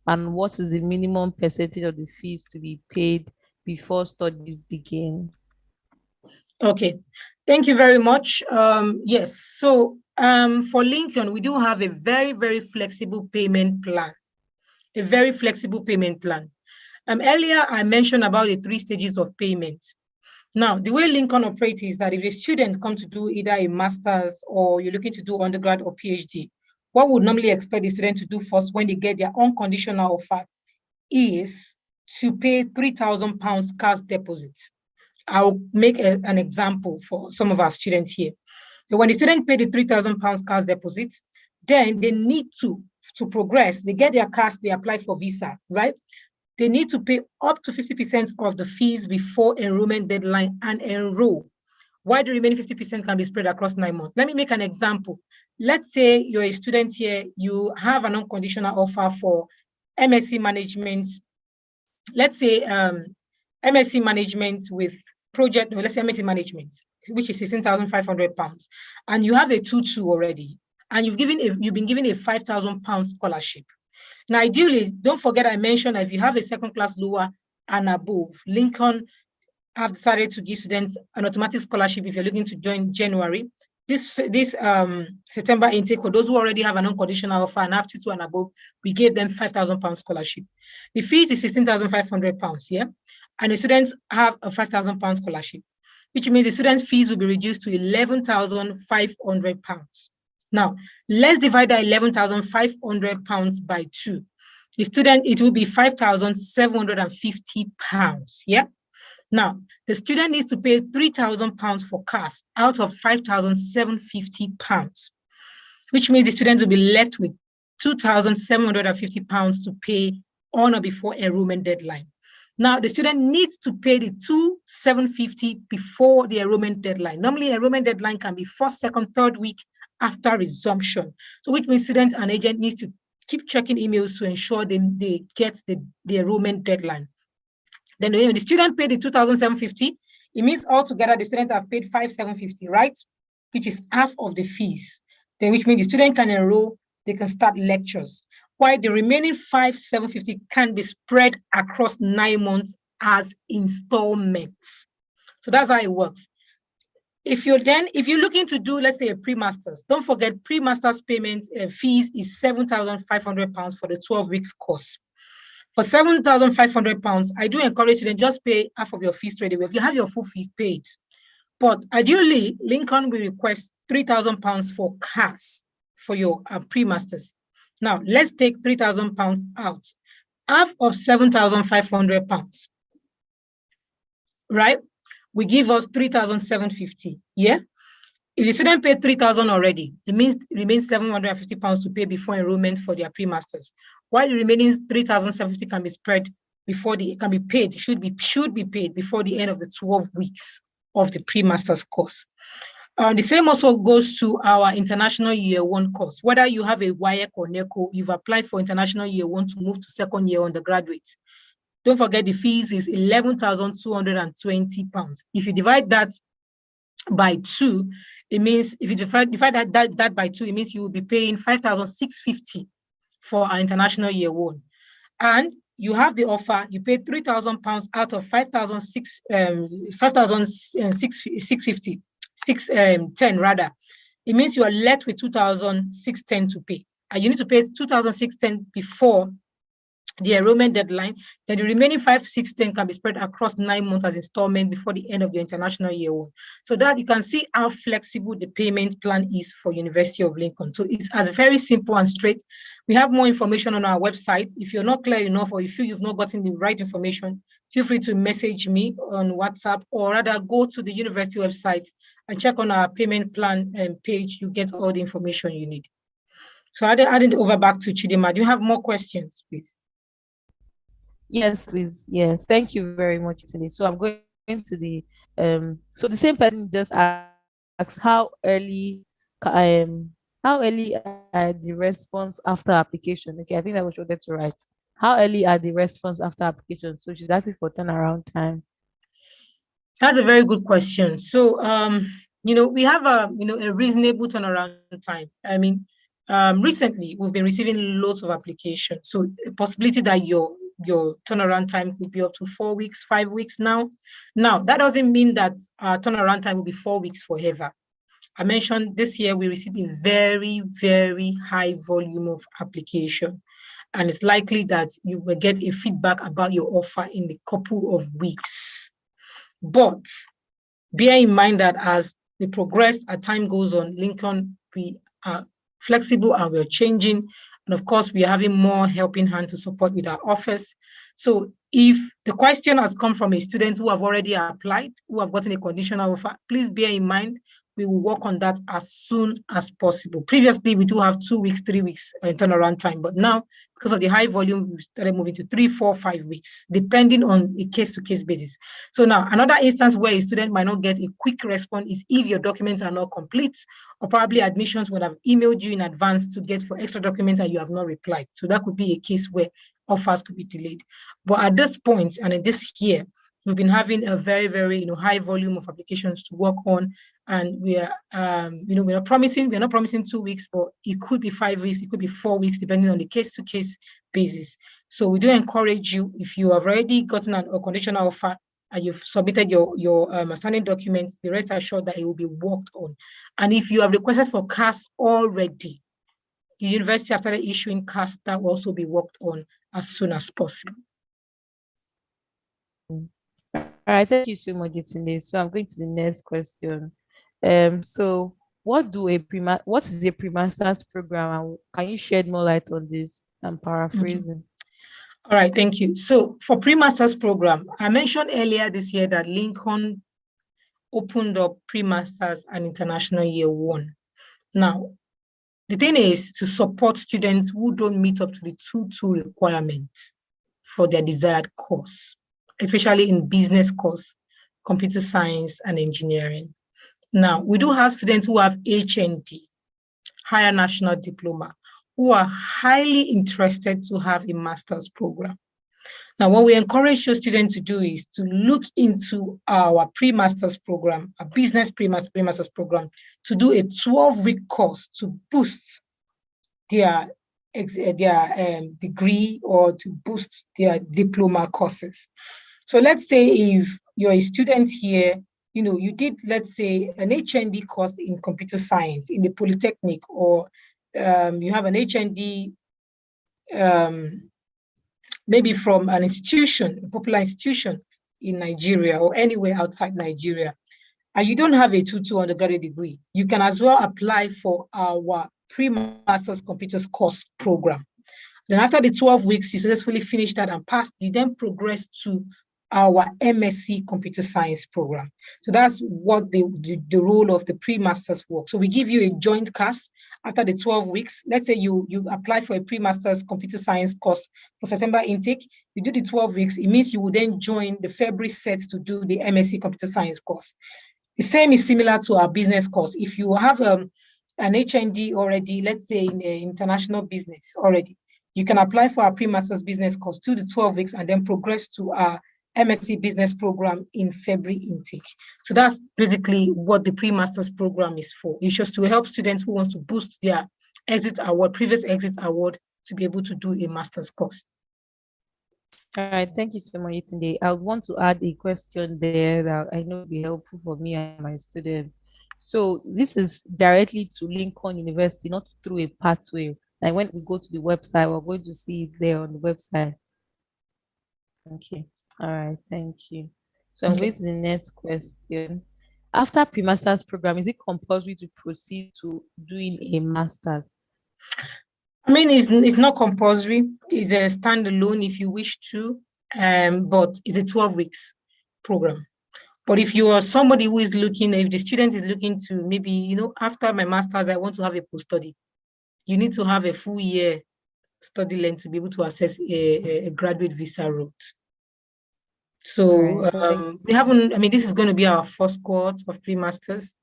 and what is the minimum percentage of the fees to be paid before studies begin? Okay, thank you very much. Yes, so for Lincoln, we do have a very, very flexible payment plan, Earlier, I mentioned about the 3 stages of payment. Now, the way Lincoln operates is that if a student comes to do either a master's or you're looking to do undergrad or PhD, what we would normally expect the student to do first when they get their unconditional offer is to pay £3,000 cash deposit. I'll make an example for some of our students here. So when the student paid the £3,000 cash deposit, then they need to to progress, they get their CAS, they apply for visa, right? They need to pay up to 50% of the fees before enrollment deadline and enroll. Why the remaining 50% can be spread across 9 months? Let me make an example. Let's say you're a student here, you have an unconditional offer for MSc management. Let's say MSc management with project, let's say MSc management, which is £16,500, and you have a 2-2 already, and you've been given a £5,000 scholarship. Now, ideally, don't forget I mentioned that if you have a second class lower and above, Lincoln have decided to give students an automatic scholarship if you're looking to join January. This September intake, for those who already have an unconditional offer and have 2-2 and above, we gave them £5,000 scholarship. The fees is £16,500, yeah? And the students have a £5,000 scholarship, which means the students' fees will be reduced to £11,500. Now, let's divide that £11,500 by 2. The student, it will be £5,750, yeah? Now, the student needs to pay £3,000 for CAS out of £5,750, which means the students will be left with £2,750 to pay on or before enrollment deadline. Now, the student needs to pay the £2,750 before the enrollment deadline. Normally, enrollment deadline can be 1st, 2nd, 3rd week after resumption. So which means student and agent needs to keep checking emails to ensure they get the enrollment deadline. Then when the student paid the $2,750, it means altogether the students have paid $5,750, right? Which is half of the fees. Then which means the student can enroll, they can start lectures. While the remaining $5,750 can be spread across 9 months as installments. So that's how it works. If you're looking to do, let's say, a pre-masters, don't forget pre-masters payment fees is £7,500 for the 12 weeks course. For £7,500, I do encourage you to just pay half of your fees straight away if you have your full fee paid. But ideally, Lincoln will request £3,000 for CAS for your pre-masters. Now, let's take £3,000 out. Half of £7,500, right? We give us $3,750, yeah? If the student paid $3,000 already, it means it remains £750 to pay before enrollment for their pre-masters. While the remaining $3,750 can be spread before should be paid before the end of the 12 weeks of the pre-masters course. The same also goes to our international year 1 course. Whether you have a WAEC or NECO, you've applied for international year 1 to move to 2nd year undergraduate. Don't forget the fees is £11,220. If you divide that by 2, it means if you divide that by 2, it means you will be paying $5,650 for our international year 1. And you have the offer, you pay £3,000 out of $5,610 rather. It means you are left with $2,610 to pay. And you need to pay $2,610 before the enrollment deadline. Then the remaining $5,610 can be spread across 9 months as installment before the end of your international year 1. So that you can see how flexible the payment plan is for University of Lincoln. So it's as very simple and straight. We have more information on our website. If you're not clear enough or you feel you've not gotten the right information, feel free to message me on WhatsApp, or rather go to the university website and check on our payment plan page. You get all the information you need. So I'll hand it over back to Chidima. Do you have more questions, please? Yes, please. Yes, thank you very much, Italy. So I'm going to the so the same person just asked how early are the response after application. Okay, I think that was what to write. How early are the response after application? So she's asking for turnaround time. That's a very good question. So we have a reasonable turnaround time. I mean, recently we've been receiving loads of applications. So the possibility that your turnaround time could be up to 4 weeks, 5 weeks now. Now, that doesn't mean that our turnaround time will be 4 weeks forever. I mentioned this year we received a very, very high volume of application, and it's likely that you will get a feedback about your offer in a couple of weeks. But bear in mind that as we progress, as time goes on, Lincoln, we are flexible and we're changing. And of course, we are having more helping hand to support with our office. So if the question has come from a student who have already applied, who have gotten a conditional offer, please bear in mind, we will work on that as soon as possible. Previously, we do have 2 weeks, 3 weeks turnaround time, but now, because of the high volume, we started moving to 3, 4, 5 weeks, depending on a case-to-case basis. So now, another instance where a student might not get a quick response is if your documents are not complete, or probably admissions would have emailed you in advance to get for extra documents and you have not replied. So that could be a case where offers could be delayed. But at this point, and in this year, we've been having a very, very high volume of applications to work on, and we are we're not promising 2 weeks, but it could be 5 weeks, it could be 4 weeks, depending on the case-to-case basis. So we do encourage you, if you have already gotten a conditional offer and you've submitted your assignment documents, be rest assured that it will be worked on. And if you have requested for CAS already, the university have started issuing CAS that will also be worked on as soon as possible. All right, thank you so much, Yetunde. So I'm going to the next question. So what is a pre-master's program, and can you shed more light on this? I'm paraphrasing. All right, thank you. So for pre-master's program, I mentioned earlier this year that Lincoln opened up pre-master's and international year 1. Now, the thing is to support students who don't meet up to the 2-2 requirements for their desired course, especially in business course, computer science, and engineering. Now, we do have students who have HND, Higher National Diploma, who are highly interested to have a master's program. Now, what we encourage your students to do is to look into our pre-master's program, a business pre-master's program, to do a 12-week course to boost their degree or to boost their diploma courses. So let's say if you're a student here, you did, let's say, an HND course in computer science in the Polytechnic, or you have an HND maybe from an institution, a popular institution in Nigeria or anywhere outside Nigeria, and you don't have a 2-2 undergraduate degree, you can as well apply for our pre-master's computers course program. Then after the 12 weeks, you successfully finish that and pass, you then progress to our MSc Computer Science program. So that's what the role of the pre-master's work. So we give you a joint CAS after the 12 weeks. Let's say you apply for a pre-master's Computer Science course for September intake. You do the 12 weeks. It means you will then join the February set to do the MSc Computer Science course. The same is similar to our business course. If you have an HND already, let's say in international business already, you can apply for our pre-master's business course, do the 12 weeks, and then progress to our MSc business program in February intake. So that's basically what the pre-master's program is for. It's just to help students who want to boost their previous exit award, to be able to do a master's course. All right, thank you so much, Yetunde. I would want to add a question there that I know will be helpful for me and my students. So this is directly to Lincoln University, not through a pathway. Like when we go to the website, we're going to see it there on the website. Okay. All right, thank you. So I'm going to the next question. After pre-master's program, is it compulsory to proceed to doing a master's? I mean, it's not compulsory. It's a standalone if you wish to, but it's a 12 weeks program. But if you are somebody who is looking, if the student is looking to maybe, after my master's, I want to have a post-study, you need to have a full year study length to be able to access a graduate visa route. So we haven't, this is going to be our first cohort of pre-masters.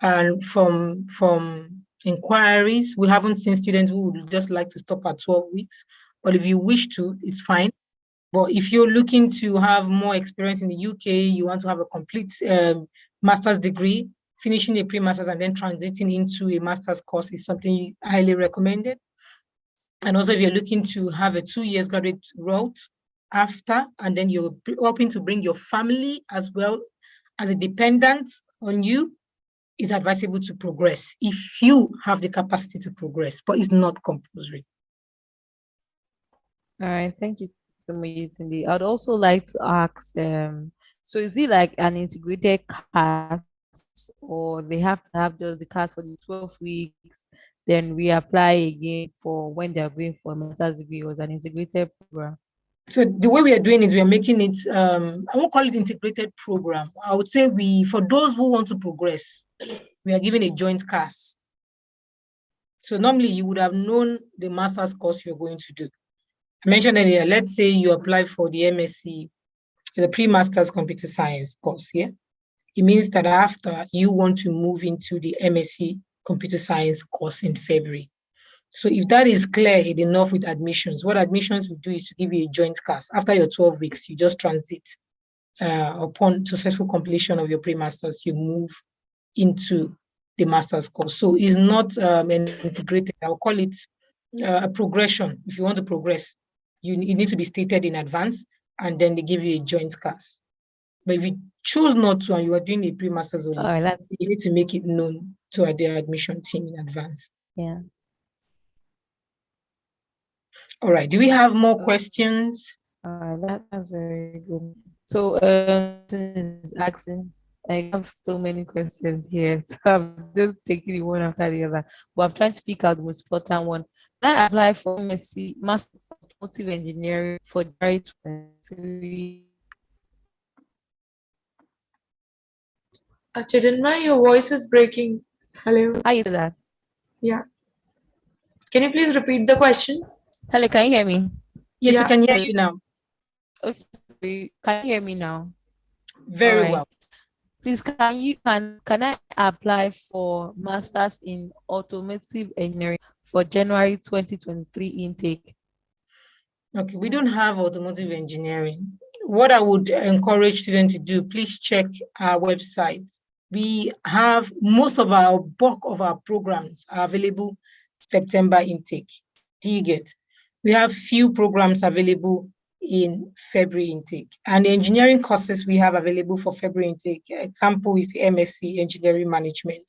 And from inquiries, we haven't seen students who would just like to stop at 12 weeks. But if you wish to, it's fine. But if you're looking to have more experience in the UK, you want to have a complete master's degree, finishing a pre-master's and then transiting into a master's course is something highly recommended. And also if you're looking to have a 2 years graduate route after, and then you're hoping to bring your family as well as a dependent on you, it's advisable to progress if you have the capacity to progress, but it's not compulsory. All right, thank you so much, Cindy. I'd also like to ask, so is it like an integrated CAS, or they have to have the CAS for the 12 weeks, then reapply again for when they're going for a master's degree, or an integrated program? So the way we are doing it, we are making it, I won't call it integrated program. I would say for those who want to progress, we are giving a joint class. So normally you would have known the master's course you're going to do. I mentioned earlier, let's say you apply for the MSc, the pre-master's computer science course, yeah? It means that after you want to move into the MSc computer science course in February. So if that is clear enough with admissions, what admissions will do is to give you a joint class. After your 12 weeks, you just transit. Upon successful completion of your pre-masters, you move into the master's course. So it's not an integrated, I'll call it a progression. If you want to progress, it needs to be stated in advance, and then they give you a joint class. But if you choose not to and you are doing a pre-masters only, you need to make it known to the admission team in advance. Yeah. All right. Do we have more questions? That's very good. So, asking, I have so many questions here, so I'm just taking it one after the other. But I'm trying to pick out the most important one. Can I apply for MSc, Master of Automotive Engineering for January 23? Chidinma, your voice is breaking. Hello. How you do that? Yeah. Can you please repeat the question? Hello, can you hear me? Yes, we can hear you now. Okay, can you hear me now? Very well. Please, can I apply for Masters in Automotive Engineering for January 2023 intake? Okay, we don't have automotive engineering. What I would encourage students to do, please check our website. We have most of our bulk of our programs are available September intake. Do you get? We have few programs available in February intake, and the engineering courses we have available for February intake. Example is the MSc Engineering Management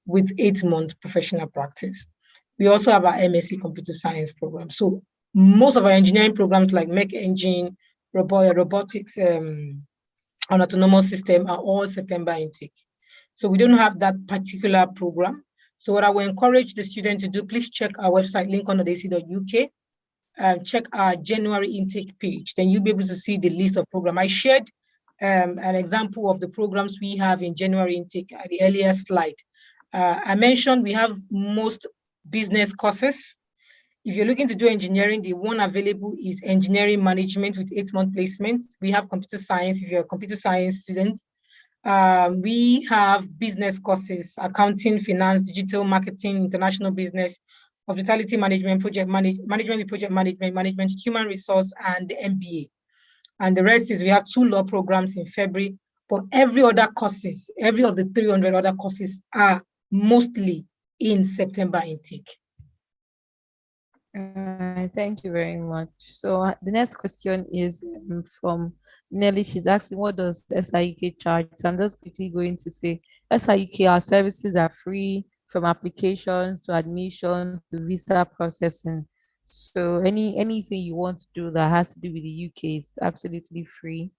with 8-month professional practice. We also have our MSc Computer Science program. So most of our engineering programs like Mech Engine, robotics, and autonomous system are all September intake. So we don't have that particular program. So what I will encourage the student to do, please check our website, lincoln.ac.uk, check our January intake page. Then you'll be able to see the list of programs. I shared an example of the programs we have in January intake at the earlier slide. I mentioned we have most business courses. If you're looking to do engineering, the one available is engineering management with 8-month placement. We have computer science, if you're a computer science student. We have business courses, accounting, finance, digital marketing, international business, hospitality management, management with project management, human resource, and the MBA. And the rest is we have 2 law programs in February, but every other courses, every of the 300 other courses are mostly in September intake. Thank you very much. So the next question is from Nelly. She's asking, what does SIUK charge? So I'm just quickly going to say, SIUK, our services are free, from applications to admission to visa processing. So anything you want to do that has to do with the UK is absolutely free.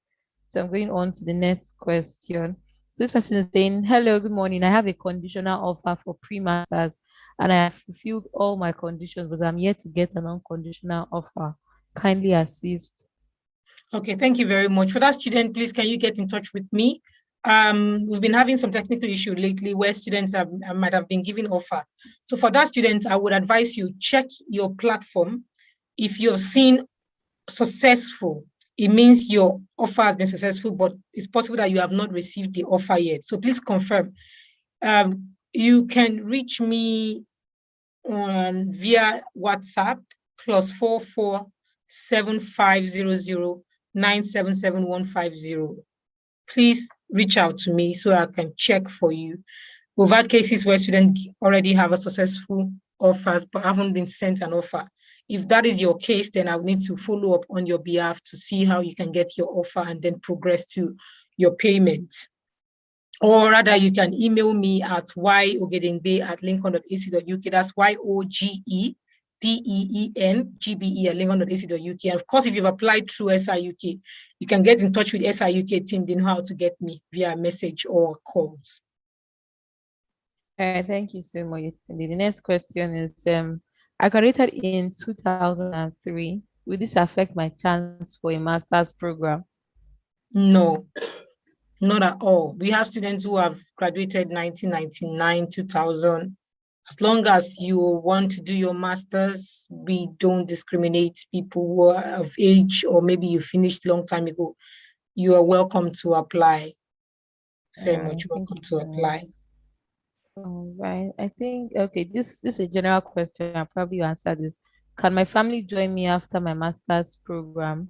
So I'm going on to the next question. This person is saying, hello, good morning. I have a conditional offer for pre-masters and I have fulfilled all my conditions, but I'm yet to get an unconditional offer. Kindly assist. Okay, thank you very much. For that student, please, can you get in touch with me? We've been having some technical issue lately where students might have been given offer. So for that student, I would advise you check your platform. If you're seen successful, it means your offer has been successful, but it's possible that you have not received the offer yet. So please confirm. You can reach me on via WhatsApp +44 7500 977 Please reach out to me so I can check for you. We've had cases where students already have a successful offers but haven't been sent an offer. If that is your case, then I will need to follow up on your behalf to see how you can get your offer and then progress to your payment. Or rather, you can email me at yogedengbe@lincoln.ac.uk. That's YOGEDEENGBE@lincoln.ac.uk. And of course, if you've applied through SIUK, you can get in touch with SIUK team. They know how to get me via message or calls. Thank you so much. The next question is, I graduated in 2003 will this affect my chance for a master's program? No, not at all. We have students who have graduated 1999, 2000. As long as you want to do your master's, we don't discriminate people who are of age, or maybe you finished long time ago. You are welcome to apply. Very much welcome to apply. All right. I think, okay, this is a general question. I'll probably answer this. Can my family join me after my master's program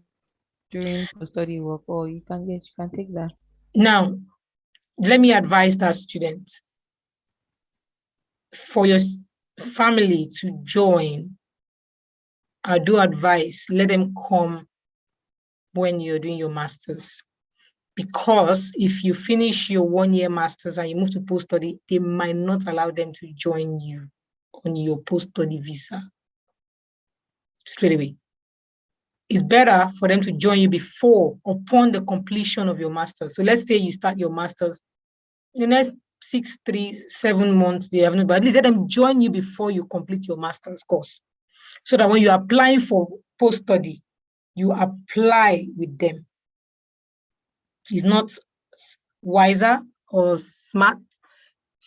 during post-study work? Or you can take that. Now, let me advise that students, for your family to join, I do advise, let them come when you're doing your master's. Because if you finish your 1-year master's and you move to post-study, they might not allow them to join you on your post-study visa straight away. It's better for them to join you upon the completion of your master's. So let's say you start your master's in the next 6, 3, 7 months, they haven't, but at least let them join you before you complete your master's course. So that when you're applying for post-study, you apply with them. It's not wiser or smart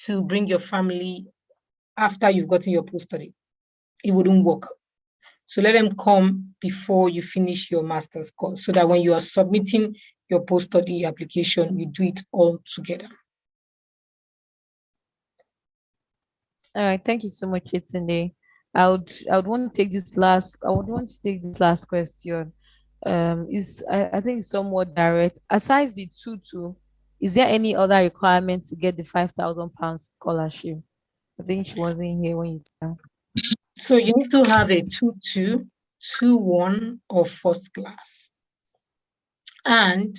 to bring your family after you've gotten your post-study. It wouldn't work. So let them come before you finish your master's course, so that when you are submitting your post-study application, you do it all together. All right, thank you so much, Yetunde. I would want to take this last question. I think it's somewhat direct. Aside the tutu, is there any other requirement to get the £5,000 scholarship? I think she wasn't here when you came. So you need to have a 2-2, 2-1, or first class. And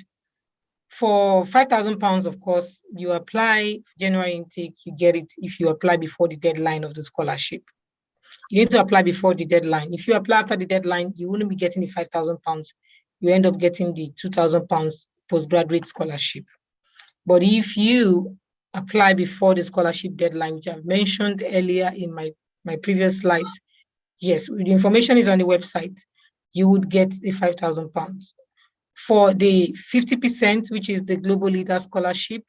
for £5,000, of course, you apply January intake, you get it if you apply before the deadline of the scholarship. You need to apply before the deadline. If you apply after the deadline, you wouldn't be getting the £5,000. You end up getting the £2,000 postgraduate scholarship. But if you apply before the scholarship deadline, which I've mentioned earlier in my previous slides, yes, the information is on the website, you would get the £5,000. For the 50%, which is the Global Leader Scholarship,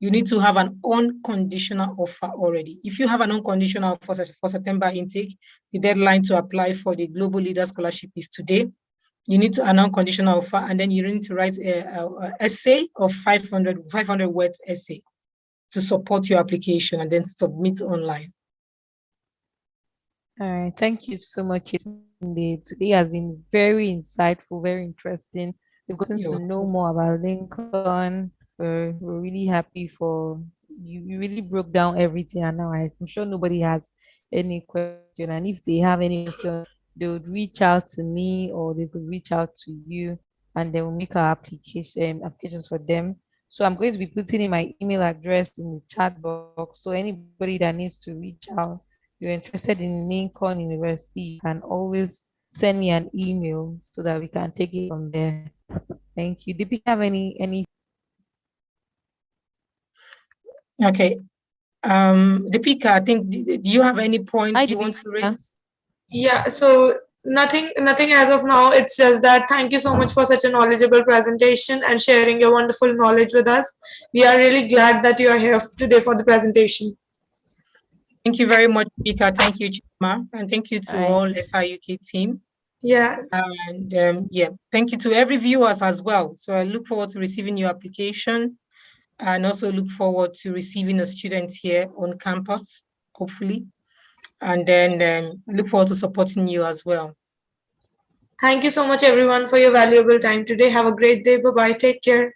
you need to have an unconditional offer already. If you have an unconditional offer for September intake, the deadline to apply for the Global Leader Scholarship is today. You need to an unconditional offer, and then you need to write an essay of 500 words essay to support your application, and then submit online. All right, thank you so much. Today has been very insightful, very interesting. We've gotten to know more about Lincoln. We're really happy for you. You really broke down everything, and now I'm sure nobody has any question. And if they have any question, they would reach out to me, or they could reach out to you, and they will make our applications for them. So I'm going to be putting in my email address in the chat box. So anybody that needs to reach out, you're interested in Lincoln University, you can always send me an email so that we can take it from there. Thank you. Did you have any? Okay. Deepika, I think, do you have any points you want to raise? Yeah, so nothing as of now. It's just that thank you so much for such a knowledgeable presentation and sharing your wonderful knowledge with us. We are really glad that you are here today for the presentation. Thank you very much, Deepika. Thank you, Chima, and thank you to all SIUK team. Yeah. And yeah, thank you to every viewers as well. So I look forward to receiving your application, and also look forward to receiving a student here on campus, hopefully. And then look forward to supporting you as well. Thank you so much, everyone, for your valuable time today. Have a great day. Bye-bye. Take care.